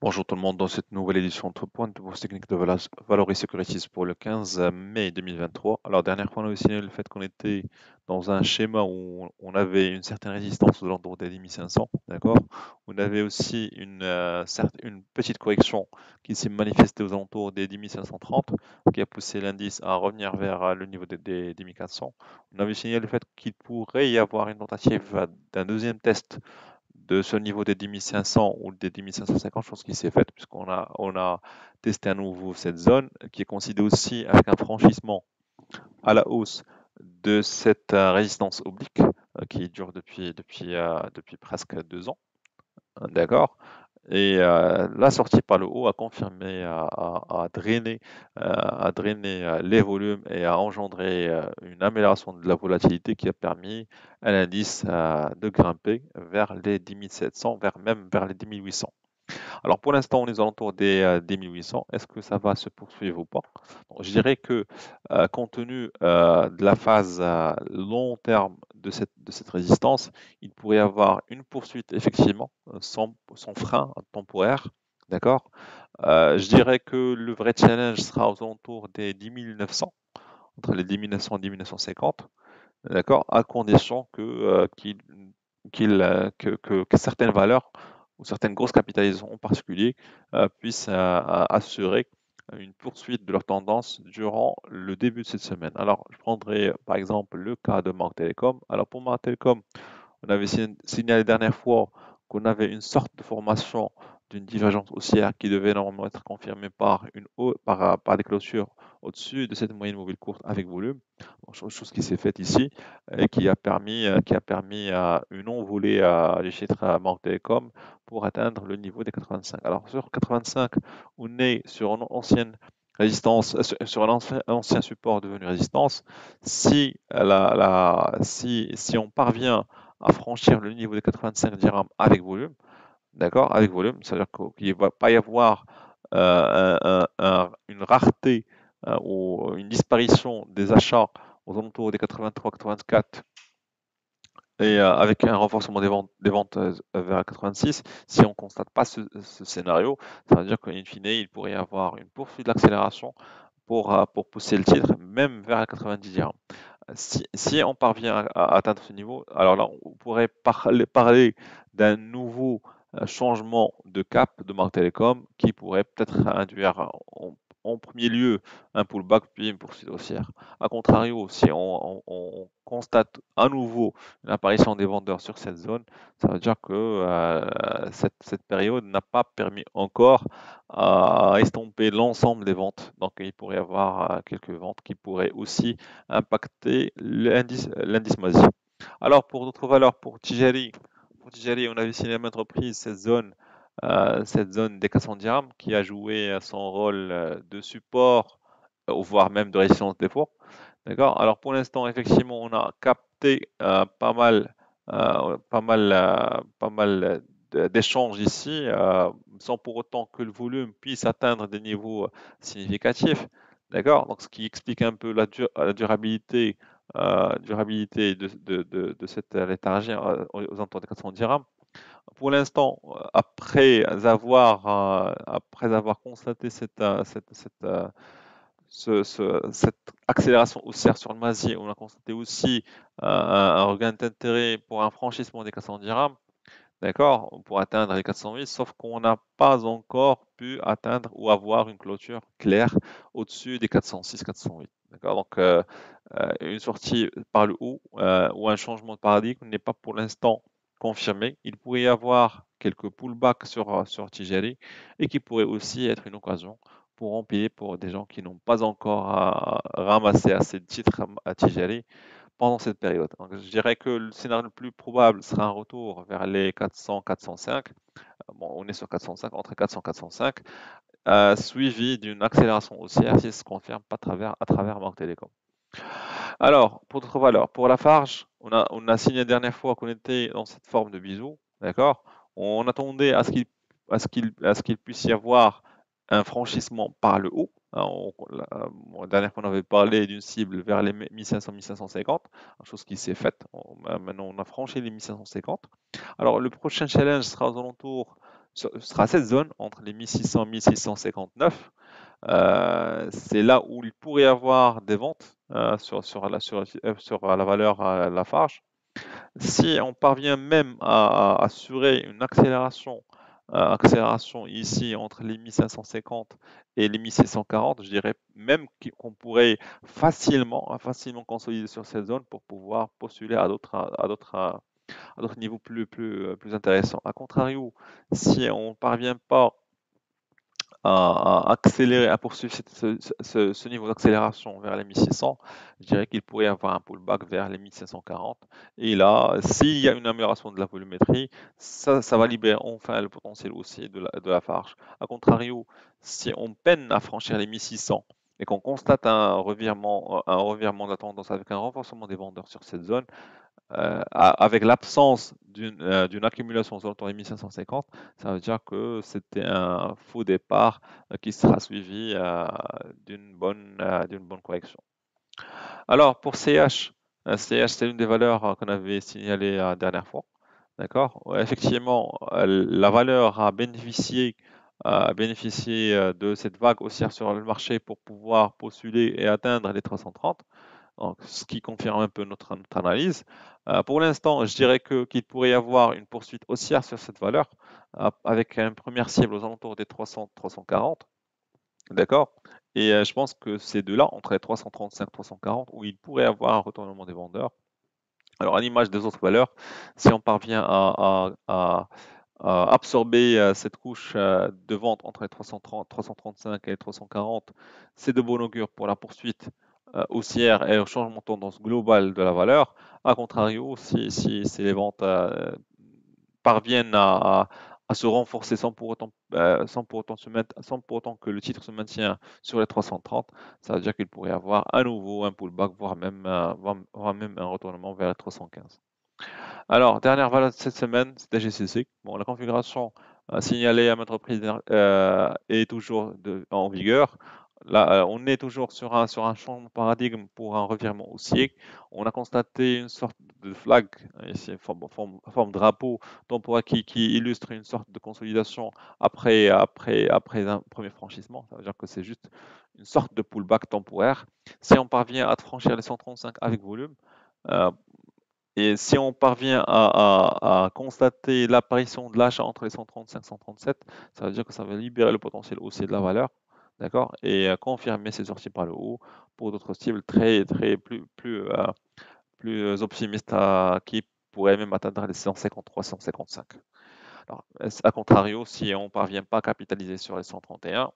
Bonjour tout le monde, dans cette nouvelle édition de Point de bourse technique de Valoris Securities pour le 15 mai 2023. Alors, dernière fois, on avait signalé le fait qu'on était dans un schéma où on avait une certaine résistance aux alentours des 10 500, d'accord? On avait aussi une petite correction qui s'est manifestée aux alentours des 10 530, qui a poussé l'indice à revenir vers le niveau des 10 400. On avait signalé le fait qu'il pourrait y avoir une tentative d'un deuxième test de ce niveau des 10 500 ou des 10 550, je pense qu'il s'est fait, puisqu'on a testé à nouveau cette zone qui est considérée aussi avec un franchissement à la hausse de cette résistance oblique qui dure depuis presque 2 ans. D'accord? Et la sortie par le haut a confirmé, à drainer les volumes et à engendrer une amélioration de la volatilité qui a permis à l'indice de grimper vers les 10 700, même vers les 10 800. Alors pour l'instant, on est aux alentours des 1800. Est-ce que ça va se poursuivre ou pas? Donc, je dirais que compte tenu de la phase long terme de cette résistance, il pourrait y avoir une poursuite effectivement sans frein temporaire. D'accord? Je dirais que le vrai challenge sera aux alentours des 10 900, entre les 10 900 et 10 950. D'accord? À condition que certaines valeurs ou certaines grosses capitalisations en particulier puissent assurer une poursuite de leur tendance durant le début de cette semaine. Alors, je prendrai par exemple le cas de Marc Telecom. Alors, pour Marc Telecom, on avait signalé la dernière fois qu'on avait une sorte de formation d'une divergence haussière qui devait normalement être confirmée par des clôtures au-dessus de cette moyenne mobile courte avec volume. Chose qui s'est faite ici et qui a permis une envolée du titre à Marc Telecom pour atteindre le niveau des 85. Alors sur 85, on est sur une ancienne résistance, sur un ancien support devenu résistance. Si on parvient à franchir le niveau des 85 dirhams avec volume, d'accord, avec volume, c'est-à-dire qu'il ne va pas y avoir une rareté ou une disparition des achats aux alentours des 83-84 et avec un renforcement des ventes vers 86. Si on ne constate pas ce scénario, ça veut dire qu'in fine, il pourrait y avoir une poursuite de l'accélération pour pousser le titre même vers 90 dirhams. Si on parvient à atteindre ce niveau, alors là, on pourrait parler d'un nouveau changement de cap de Marc Télécom qui pourrait peut-être induire en premier lieu un pullback puis une poursuite haussière. A contrario, si on constate à nouveau l'apparition des vendeurs sur cette zone, ça veut dire que cette période n'a pas permis encore à estomper l'ensemble des ventes. Donc il pourrait y avoir quelques ventes qui pourraient aussi impacter l'indice MASI. Alors, pour d'autres valeurs, pour Tijari, on avait signé à maintes reprises cette zone des 400 dirhams qui a joué son rôle de support, voire même de résistance des fois. D'accord? Alors, pour l'instant, effectivement, on a capté pas mal d'échanges ici, sans pour autant que le volume puisse atteindre des niveaux significatifs. D'accord? Donc, ce qui explique un peu la durabilité de cette léthargie aux alentours des 400 dirhams. Pour l'instant, après avoir constaté cette accélération haussière sur le Masi, on a constaté aussi un regain d'intérêt pour un franchissement des 400 dirhams. D'accord? Pour atteindre les 408, sauf qu'on n'a pas encore pu atteindre ou avoir une clôture claire au-dessus des 406, 408. D'accord? Donc, une sortie par le haut ou un changement de paradigme n'est pas pour l'instant confirmé. Il pourrait y avoir quelques pullbacks sur Tijeri et qui pourrait aussi être une occasion pour empiler pour des gens qui n'ont pas encore ramassé assez de titres à Tijeri pendant cette période. Donc, je dirais que le scénario le plus probable sera un retour vers les 400-405. Bon, on est sur 405, entre 400 et 405, suivi d'une accélération haussière si ça se confirme à travers Banque Télécom. Alors, pour d'autres valeurs, pour la Farge, on a signé la dernière fois qu'on était dans cette forme de bisou, d'accord? On attendait à ce qu'il puisse y avoir un franchissement par le haut, La dernière fois, on avait parlé d'une cible vers les 1500-1550, chose qui s'est faite. Maintenant, on a franchi les 1550. Alors, le prochain challenge sera aux alentours, sera cette zone entre les 1600 et 1659. C'est là où il pourrait y avoir des ventes sur la valeur Lafarge. Si on parvient même à assurer une accélération ici entre les 1550 et les 1640, je dirais même qu'on pourrait facilement consolider sur cette zone pour pouvoir postuler à d'autres niveaux plus intéressants. A contrario, si on ne parvient pas à accélérer, à poursuivre ce niveau d'accélération vers les 1600, je dirais qu'il pourrait y avoir un pullback vers les 1540. Et là, s'il y a une amélioration de la volumétrie, ça va libérer enfin le potentiel aussi de la farge. A contrario, si on peine à franchir les 1600 et qu'on constate un revirement de la tendance avec un renforcement des vendeurs sur cette zone, avec l'absence d'une accumulation aux alentours des 1550, ça veut dire que c'était un faux départ qui sera suivi d'une bonne correction. Alors, pour CH, CH, c'est une des valeurs qu'on avait signalées la dernière fois. D'accord? Ouais, effectivement, la valeur a bénéficié de cette vague haussière sur le marché pour pouvoir postuler et atteindre les 330. Donc, ce qui confirme un peu notre analyse. Pour l'instant, je dirais qu'il pourrait y avoir une poursuite haussière sur cette valeur, avec une première cible aux alentours des 300-340. D'accord? Et je pense que c'est de là, entre les 335 et 340, où il pourrait y avoir un retournement des vendeurs. Alors, à l'image des autres valeurs, si on parvient à absorber cette couche de vente entre les 330, 335 et les 340, c'est de bon augure pour la poursuite haussière et au changement de tendance globale de la valeur. A contrario, si les ventes parviennent à se renforcer sans pour autant que le titre se maintient sur les 330, ça veut dire qu'il pourrait y avoir à nouveau un pullback, voire même un retournement vers les 315. Alors, dernière valeur de cette semaine, c'était GCC. Bon, la configuration signalée à maintes reprises est toujours en vigueur. Là, on est toujours sur un changement de paradigme pour un revirement haussier. On a constaté une sorte de flag, ici, forme drapeau temporaire qui illustre une sorte de consolidation après un premier franchissement. Ça veut dire que c'est juste une sorte de pullback temporaire. Si on parvient à franchir les 135 avec volume, euh, et si on parvient à constater l'apparition de l'achat entre les 135 et 137, ça veut dire que ça va libérer le potentiel haussier de la valeur, d'accord, et confirmer ces sorties par le haut pour d'autres cibles très, très plus optimistes qui pourraient même atteindre les 153, 155. Alors, à contrario, si on ne parvient pas à capitaliser sur les 131,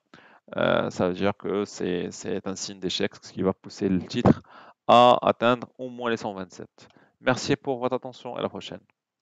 ça veut dire que c'est un signe d'échec, ce qui va pousser le titre à atteindre au moins les 127. Merci pour votre attention et à la prochaine.